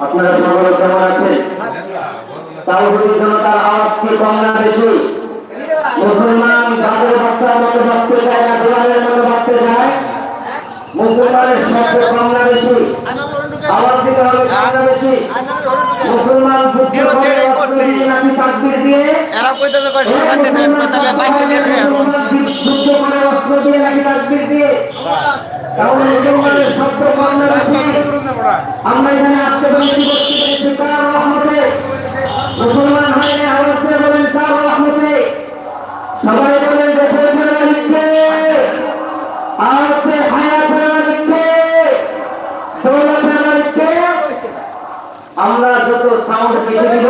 আপনারা সকলে কেমন আছেন? তাওহীদি জনতার আওয়াজ কি কম না বেশি? মুসলমান গাছের বাচ্চার মতো বাঁচতে চায় না গোলামের মতো বাঁচতে চায়? মুসলমানের শব্দ কম না বেশি? আওয়াজ দিতে হবে কম না বেশি? মুসলমান যুদ্ধ করে অস্ত্র দিয়ে নাকি তাকবীর দিয়ে? এরা কইতেছে কয় সরকার নেবে তাহলে বাইক দিয়ে যুদ্ধ করে অস্ত্র দিয়ে নাকি তাকবীর দিয়ে? তাহলে মুসলমানের শব্দ কম না বেশি? আমরা এখানে আজকে বলছি বলছি কার রহমতে মুসলমান হয় না, আওয়াজ দিয়ে বলেন কার রহমতে। সবাই বলেন দেশের মালিককে, আওয়াজে হায়াত মালিককে, দৌলতের মালিককে। আমরা যত সাউন্ড বেশি দিব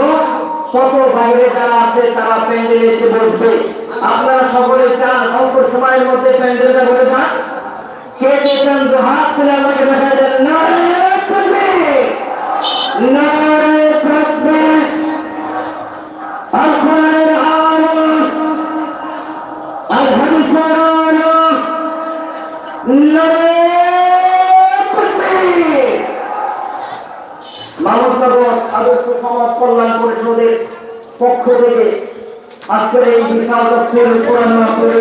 তত বাইরে যারা আছে তারা প্যান্ডেলে এসে বসবে। আপনারা সকলে চান অল্প সময়ের মধ্যে প্যান্ডেলটা ভরে যান। কে দিয়েছেন হাত তুলে আমাকে দেখা যায় নারায়ণ করবে, নারায়ণ থাকবে। আল-কোরআনের আলো, আল-হাদিসের আলো, নারায়ণ করবে। মানবনগর আদর্শ সমাজ কল্যাণ পরিষদের পক্ষ থেকে আজকের এই বিশাল তথ্যের কোরআন করে